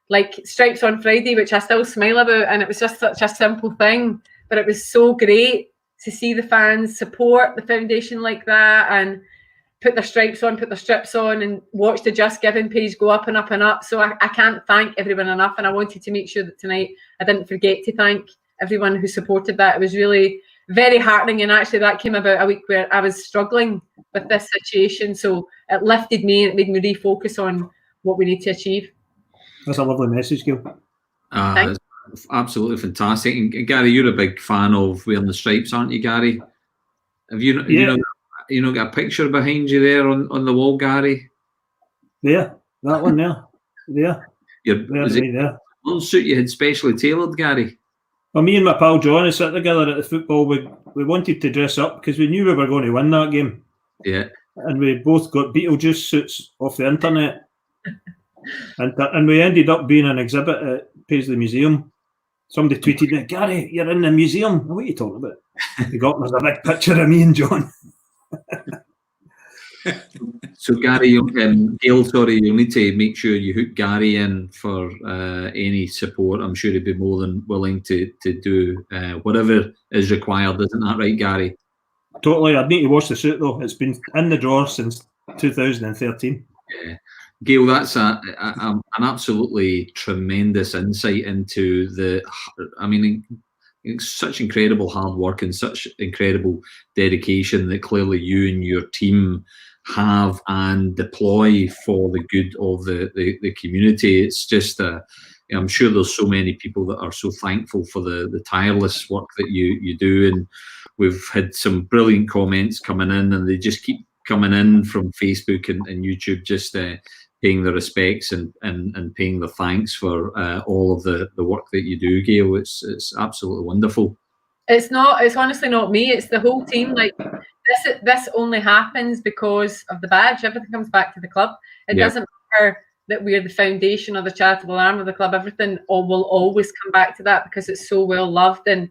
like Stripes on Friday, which I still smile about, and it was just such a simple thing, but it was so great to see the fans support the foundation like that and put their stripes on, put their strips on, and watch the Just Giving page go up and up and up. So I can't thank everyone enough, and I wanted to make sure that tonight I didn't forget to thank everyone who supported that. It was really very heartening, and actually that came about a week where I was struggling with this situation, so it lifted me and it made me refocus on what we need to achieve. That's a lovely message, Gil. It's absolutely fantastic. And Gary, you're a big fan of wearing the stripes, aren't you, Gary? Have you know got a picture behind you there on the wall, Gary? There, that one there. There. Was it a little suit you had specially tailored, Gary? Well, me and my pal John is sat together at the football. We wanted to dress up because we knew we were going to win that game. Yeah. And we both got Beetlejuice suits off the internet. And we ended up being an exhibit at Paisley Museum. Somebody tweeted me, Gary, you're in the museum. What are you talking about? There's a big picture of me and John. So Gary, Gail, sorry, you'll need to make sure you hook Gary in for any support. I'm sure he'd be more than willing to do whatever is required. Isn't that right, Gary? Totally. I'd need to wash the suit though. It's been in the drawer since 2013. Yeah. Gail, that's an absolutely tremendous insight into such incredible hard work and such incredible dedication that clearly you and your team have and deploy for the good of the community. It's just, I'm sure there's so many people that are so thankful for the tireless work that you do. And we've had some brilliant comments coming in, and they just keep coming in from Facebook and YouTube, just paying the respects and paying the thanks for all of the work that you do, Gail. It's absolutely wonderful. It's honestly not me, it's the whole team. Like this only happens because of the badge. Everything comes back to the club. It doesn't matter that we're the foundation or the charitable arm of the club. Everything will always come back to that because it's so well loved. And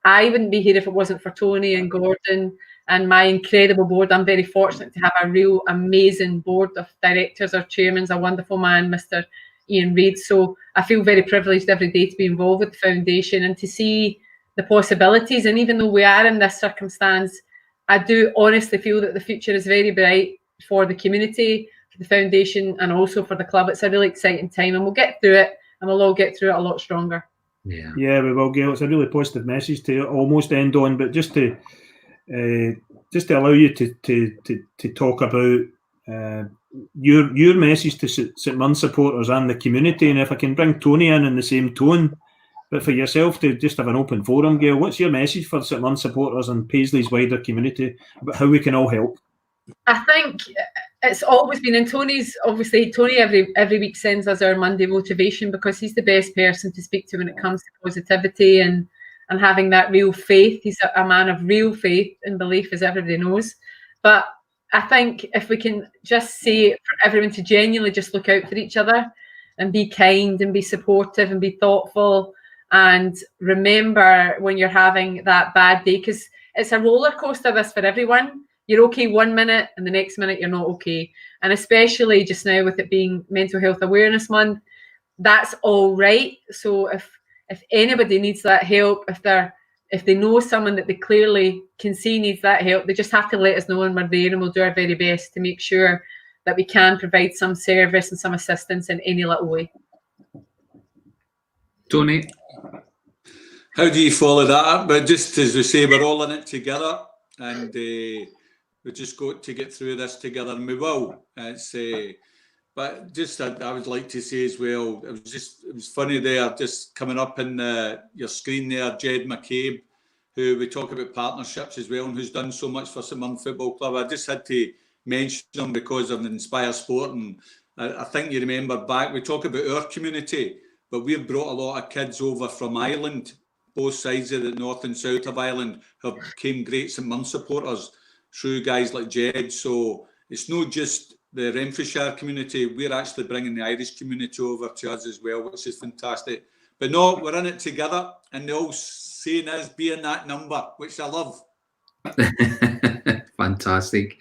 I wouldn't be here if it wasn't for Tony and Gordon and my incredible board. I'm very fortunate to have a real amazing board of directors. Our chairman's a wonderful man, Mr. Ian Reid. So I feel very privileged every day to be involved with the foundation and to see the possibilities. And even though we are in this circumstance, I do honestly feel that the future is very bright for the community, for the foundation, and also for the club. It's a really exciting time, and we'll get through it, and we'll all get through it a lot stronger. Yeah, we will, Gail. It's a really positive message to almost end on, but just to allow you to talk about your message to St Mirren supporters and the community, and if I can bring Tony in the same tone, but for yourself to just have an open forum, Gail, what's your message for St Mirren supporters and Paisley's wider community about how we can all help? I think it's always been, and Tony every week sends us our Monday motivation, because he's the best person to speak to when it comes to positivity and having that real faith. He's a man of real faith and belief, as everybody knows. But I think if we can just say for everyone to genuinely just look out for each other and be kind and be supportive and be thoughtful, and remember when you're having that bad day, because it's a roller coaster, this, for everyone. You're okay 1 minute and the next minute you're not okay. And especially just now with it being Mental Health Awareness Month, that's all right. So if anybody needs that help, if they know someone that they clearly can see needs that help, they just have to let us know, and we're there, and we'll do our very best to make sure that we can provide some service and some assistance in any little way. Tony? How do you follow that up? But just as we say, we're all in it together, and we just got to get through this together, and we will. But just I would like to say as well, it was funny there, just coming up in your screen there, Jed McCabe, who we talk about partnerships as well, and who's done so much for St Mirren Football Club. I just had to mention him because of Inspire Sport, and I think you remember back, we talk about our community, but we've brought a lot of kids over from Ireland, both sides of the north and south of Ireland, who became great St Mirren supporters through guys like Jed. So it's not just the Renfrewshire community, we're actually bringing the Irish community over to us as well, which is fantastic. But no, we're in it together, and the old saying is, be in that number, which I love. Fantastic.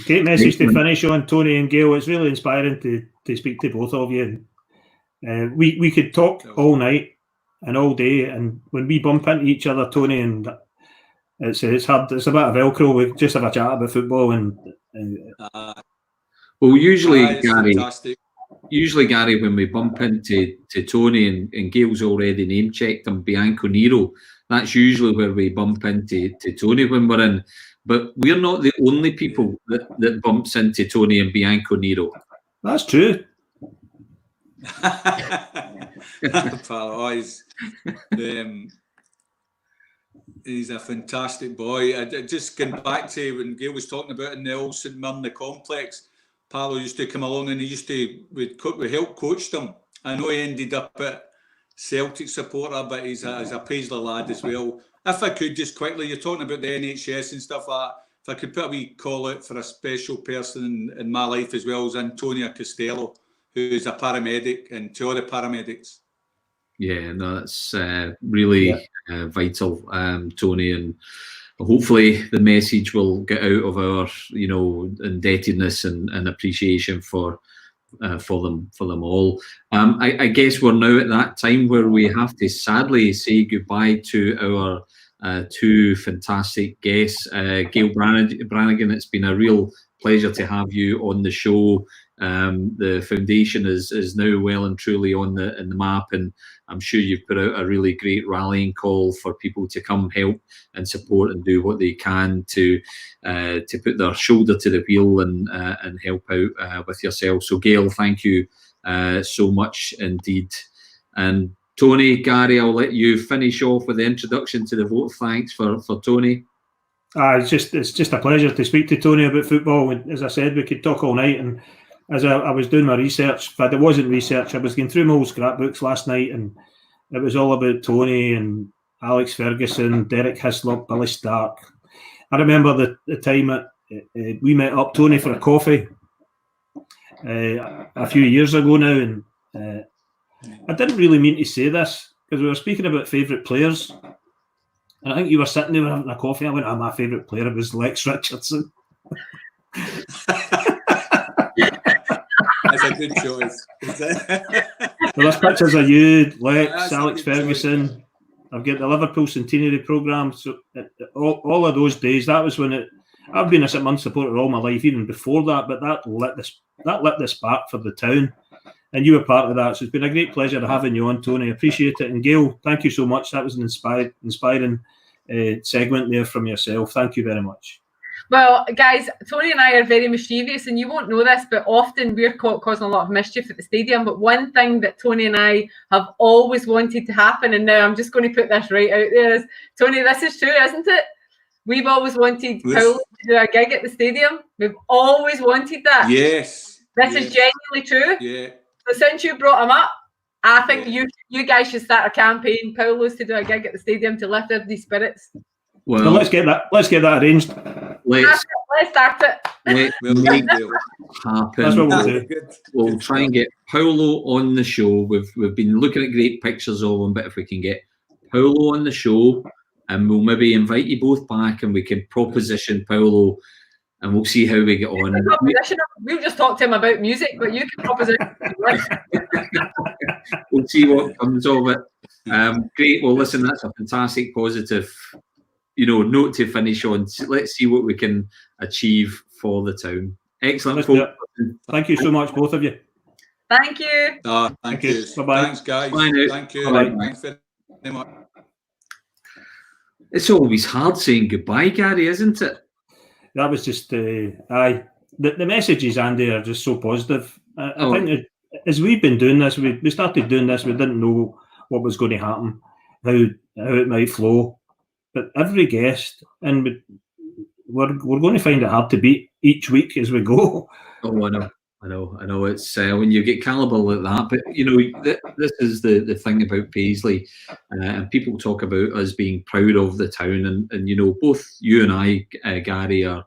Great message to finish on, Tony and Gail. It's really inspiring to speak to both of you. We could talk all night and all day, and when we bump into each other, Tony, and it's hard. It's a bit of Velcro. We just have a chat about football, and well, usually Gary, fantastic. when we bump into Tony and Gail's already name checked him, Bianco Nero. That's usually where we bump into Tony when we're in. But we're not the only people that bumps into Tony and Bianco Nero. That's true. He's a fantastic boy. I just going back to when Gail was talking about in the old St Mirren, the complex, Paolo used to come along and we helped coach them. I know he ended up at Celtic supporter, but he's a Paisley lad as well. If I could just quickly, you're talking about the NHS and stuff like that, if I could put a wee call out for a special person in my life as well, as Antonia Costello, who is a paramedic, and to all the paramedics. Yeah, no, that's really vital, Tony, and hopefully the message will get out of our, indebtedness and appreciation for them all. I guess we're now at that time where we have to sadly say goodbye to our two fantastic guests. Gail Brannigan, it's been a real pleasure to have you on the show. The foundation is now well and truly in the map, and I'm sure you've put out a really great rallying call for people to come help and support and do what they can to put their shoulder to the wheel and help out with yourself. So Gail, thank you so much indeed. And Tony, Gary, I'll let you finish off with the introduction to the vote. Thanks for Tony. It's just a pleasure to speak to Tony about football. And as I said, we could talk all night. And as I was doing my research, but it wasn't research, I was going through my old scrapbooks last night, and it was all about Tony and Alex Ferguson, Derek Hislop, Billy Stark. I remember the time we met up, Tony, for a coffee a few years ago now, and I didn't really mean to say this because we were speaking about favourite players, And I think you were sitting there having a coffee. I went, my favourite player was Lex Richardson. That's a good choice. Well, there's pictures of you, Lex, That's Alex a good Ferguson. choice. I've got the Liverpool Centenary programme. So all of those days, that was when I've been a St Mirren supporter all my life, even before that. But that lit the spark for the town, and you were part of that. So it's been a great pleasure having you on, Tony. I appreciate it. And Gail, thank you so much. That was an inspiring segment there from yourself. Thank you very much. Well, guys, Tony and I are very mischievous, and you won't know this, but often we're causing a lot of mischief at the stadium. But one thing that Tony and I have always wanted to happen, and now I'm just going to put this right out there, is, Tony, this is true, isn't it? We've always wanted Paulo to do a gig at the stadium. We've always wanted that. Yes. This is genuinely true. Yeah. So since you brought him up, I think you guys should start a campaign, Paulo's to do a gig at the stadium to lift everybody's spirits. Well, let's get that arranged. Let's start it. We'll make it happen. That's what we'll do. We'll try and get Paulo on the show. We've been looking at great pictures of him, but if we can get Paulo on the show, and we'll maybe invite you both back, and we can proposition Paulo, and we'll see how we get on. We'll just talk to him about music, but you can proposition. We'll see what comes of it. Great. Well, listen, that's a fantastic, positive, note to finish on. Let's see what we can achieve for the town. Excellent. Thank you so much, both of you. Thank you. Thank you. Bye-bye. Thanks, guys. Bye now. Thank you. Bye-bye. Thanks very much. It's always hard saying goodbye, Gary, isn't it? That was just the messages, Andy, are just so positive. I think that as we've been doing this, we started doing this, we didn't know what was going to happen, how it might flow. But every guest, and we're going to find it hard to beat each week as we go. Oh, I know. It's when you get calibre like that. But this is the thing about Paisley, and people talk about us being proud of the town, and both you and I, Gary, are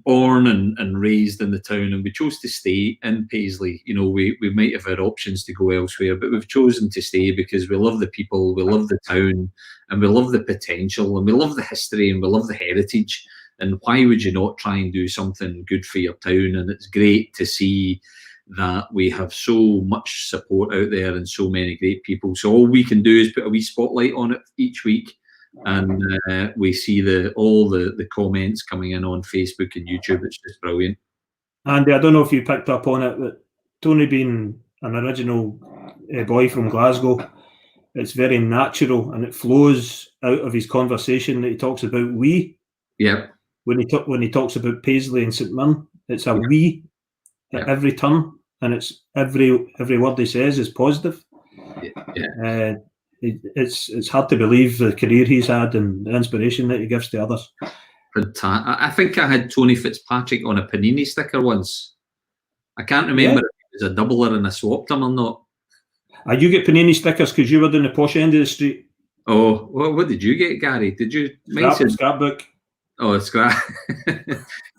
born and raised in the town, and we chose to stay in Paisley. We might have had options to go elsewhere, but we've chosen to stay because we love the people, we love the town, and we love the potential, and we love the history, and we love the heritage. And why would you not try and do something good for your town? And it's great to see that we have so much support out there and so many great people. So all we can do is put a wee spotlight on it each week. And we see all the comments coming in on Facebook and YouTube. It's just brilliant. Andy, I don't know if you picked up on it, but Tony being an original boy from Glasgow, it's very natural, and it flows out of his conversation that he talks about we. Yeah. When he talks about Paisley and St Mirren, it's a we at every turn, and it's every word he says is positive. Yeah. It's hard to believe the career he's had and the inspiration that he gives to others. I think I had Tony Fitzpatrick on a Panini sticker once. I can't remember if it was a doubler and I swapped him or not. You get Panini stickers because you were down the posh end of the street. Oh, what did you get, Gary? Did you Scrapbook? Oh, out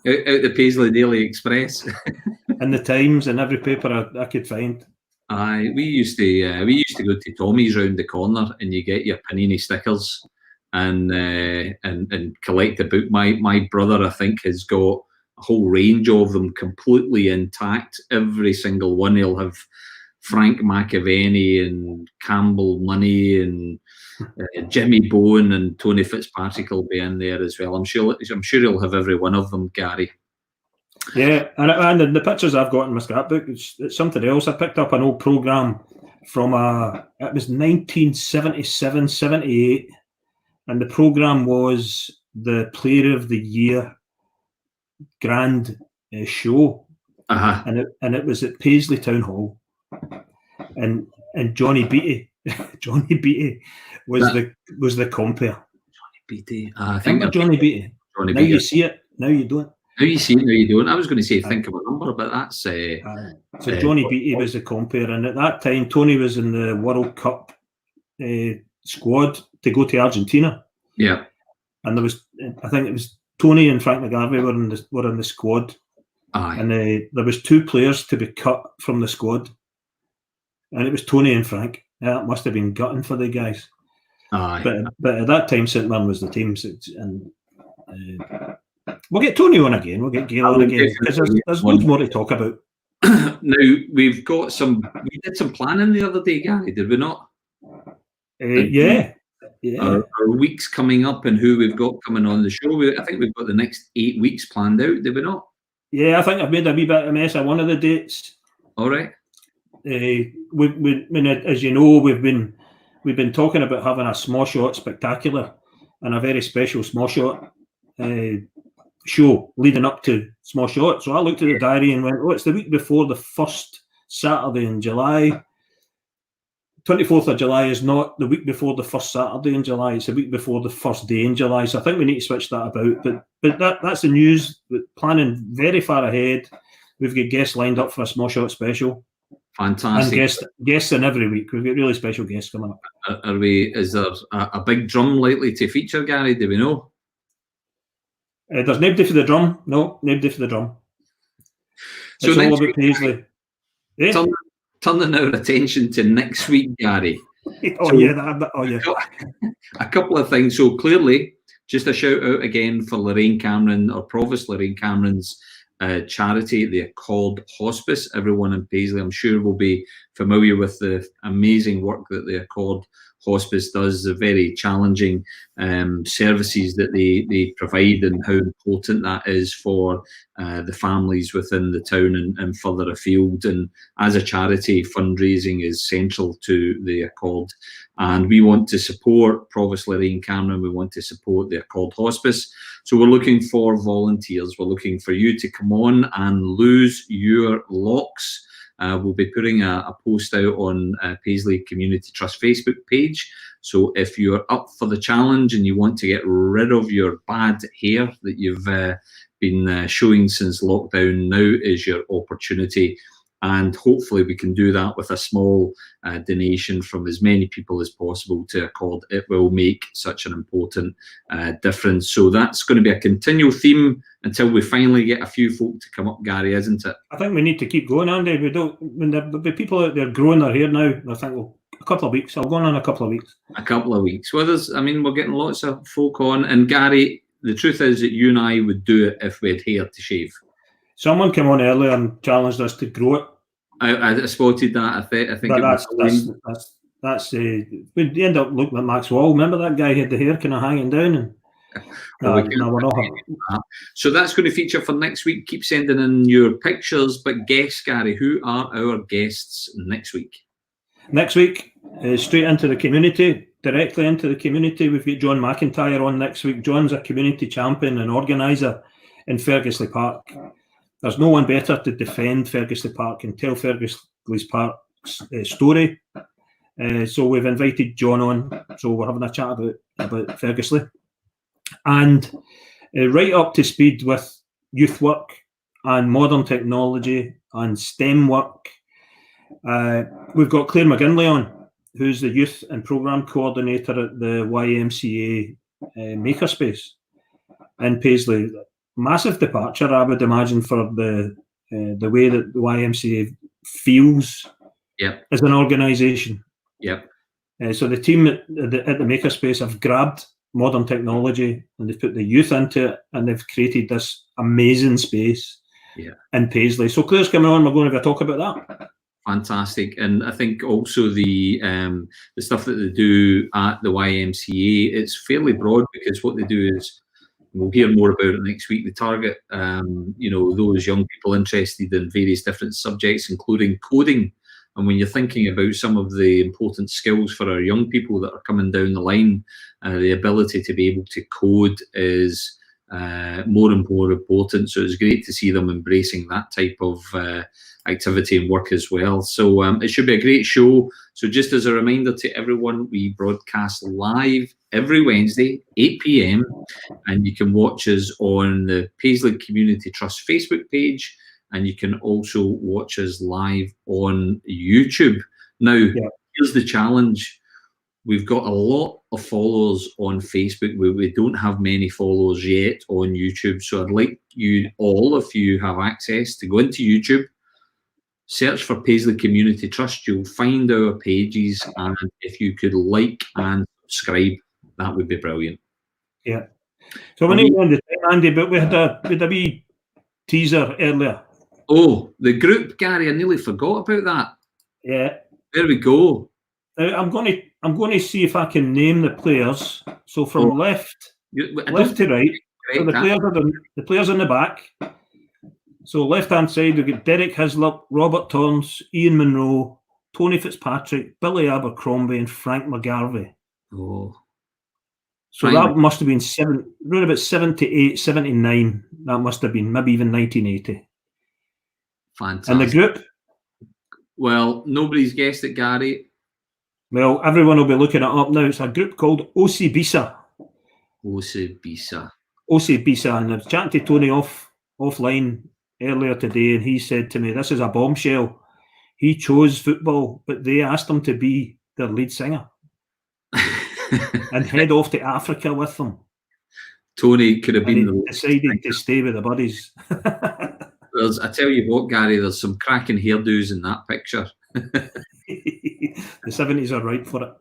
the Paisley Daily Express and the Times and every paper I could find. Aye, we used to go to Tommy's round the corner, and you get your Panini stickers and collect a book. My brother, I think, has got a whole range of them completely intact. Every single one. He'll have Frank McAvenny and Campbell Money and Jimmy Bowen and Tony Fitzpatrick will be in there as well. I'm sure he'll have every one of them, Gary. Yeah, and the pictures I've got in my scrapbook, it's something else. I picked up an old programme from it was 1977-78, and the programme was the Player of the Year grand show, and it was at Paisley Town Hall, and Johnny Beattie was the compere. Johnny Beattie, I think Johnny Beattie. Now you see it, now you don't. Now you see it, now you don't. I was going to say think of a number, but that's... so Johnny Beattie was the compere, and at that time, Tony was in the World Cup squad to go to Argentina. Yeah. And I think it was Tony and Frank McGarvey were in the squad. Aye. And there was two players to be cut from the squad. And it was Tony and Frank. Yeah, it must have been gutting for the guys. But at that time, St Mirren was the team, and we'll get Tony on again. We'll get Gail on again because there's loads more to talk about. Now we did some planning the other day, Gary, did we not? Yeah. Our weeks coming up and who we've got coming on the show. I think we've got the next 8 weeks planned out, did we not? Yeah, I think I've made a wee bit of a mess of one of the dates. All right. As you know, we've been talking about having a small shot spectacular and a very special small shot show leading up to small shot. So I looked at the diary and went, it's the week before the first Saturday in July. 24th of July is not the week before the first Saturday in July. It's the week before the first day in July. So I think we need to switch that about. But that's the news. Planning very far ahead. We've got guests lined up for a small shot special. Fantastic. And guests in every week. We've got really special guests coming up. Is there a big drum likely to feature, Gary? Do we know? There's nobody for the drum. No, nobody for the drum. So it's all about Paisley. Turning our attention to next week, Gary. A couple of things. So clearly, just a shout out again for Lorraine Cameron, or Provost Lorraine Cameron's charity, the Accord Hospice. Everyone in Paisley, I'm sure, will be familiar with the amazing work that the Accord Hospice does, the very challenging services that they provide, and how important that is for the families within the town and further afield. And as a charity, fundraising is central to the Accord, and we want to support Provost Lorraine Cameron. We want to support the Accord Hospice. So we're looking for volunteers. We're looking for you to come on and lose your locks. We'll be putting a post out on Paisley Community Trust Facebook page. So if you're up for the challenge and you want to get rid of your bad hair that you've been showing since lockdown, now is your opportunity. And hopefully we can do that with a small donation from as many people as possible to Accord. It will make such an important difference. So that's going to be a continual theme until we finally get a few folk to come up, Gary, isn't it? I think we need to keep going, Andy. When there'll be people out there growing their hair now, I think a couple of weeks. I'll go on a couple of weeks. A couple of weeks. Well, we're getting lots of folk on. And Gary, the truth is that you and I would do it if we had hair to shave. Someone came on earlier and challenged us to grow it. I spotted that. I think that's we end up looking at Max Wall. Remember that guy had the hair kind of hanging down, and So that's going to feature for next week. Keep sending in your pictures, but guests, Gary, who are our guests next week? Next week, straight into the community, directly into the community. We've got John McIntyre on next week. John's a community champion and organiser in Fergusley Park. There's no one better to defend Fergusley Park and tell Fergusley Park's story. So we've invited John on. So we're having a chat about Fergusley. And right up to speed with youth work and modern technology and STEM work. We've got Claire McGinley on, who's the Youth and Programme Coordinator at the YMCA Makerspace in Paisley. Massive departure, I would imagine, for the way that the YMCA feels as an organisation. Yep. So the team at the Makerspace have grabbed modern technology and they've put the youth into it, and they've created this amazing space in Paisley. So Claire's coming on. We're going to have a talk about that. Fantastic. And I think also the stuff that they do at the YMCA, it's fairly broad, because what they do is, we'll hear more about it next week, they target those young people interested in various different subjects, including coding. And when you're thinking about some of the important skills for our young people that are coming down the line, the ability to be able to code is more and more important. So it's great to see them embracing that type of activity and work as well. So it should be a great show. So just as a reminder to everyone, we broadcast live every Wednesday, 8 p.m. and you can watch us on the Paisley Community Trust Facebook page, and you can also watch us live on YouTube. Now, here's the challenge. We've got a lot of followers on Facebook. We don't have many followers yet on YouTube. So I'd like you all, if you have access, to go into YouTube, search for Paisley Community Trust. You'll find our pages, and if you could like and subscribe. That would be brilliant. Yeah. So we need to end the time, Andy, but we had a wee teaser earlier. Oh, the group, Gary. I nearly forgot about that. Yeah. There we go. Now, I'm going to see if I can name the players. So from left to right, so the players in the back. So left-hand side, we've got Derek Hislop, Robert Torrance, Ian Munro, Tony Fitzpatrick, Billy Abercrombie, and Frank McGarvey. Oh. So that must have been around about 78, 79. That must have been, maybe even 1980. Fantastic. And the group? Well, nobody's guessed it, Gary. Well, everyone will be looking it up now. It's a group called Osibisa. Osibisa. And I was chatting to Tony offline earlier today, and he said to me, this is a bombshell. He chose football, but they asked him to be their lead singer and head off to Africa with them. Tony could have been decided to stay with the buddies. I tell you what, Gary, there's some cracking hairdos in that picture. The 70s are right for it.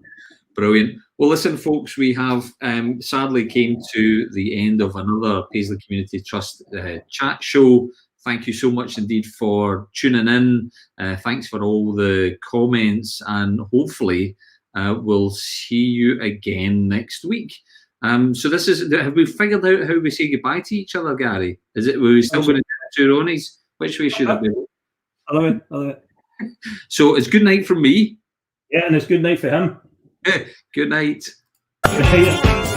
Brilliant. Well, listen, folks, we have sadly came to the end of another Paisley Community Trust chat show. Thank you so much indeed for tuning in. Thanks for all the comments, and hopefully we'll see you again next week. So this is, have we figured out how we say goodbye to each other, Gary? Were we still going to do 2 Ronnies? Which way should it be? I love it. So it's good night from me. Yeah, and it's good night for him. Good night. Good night.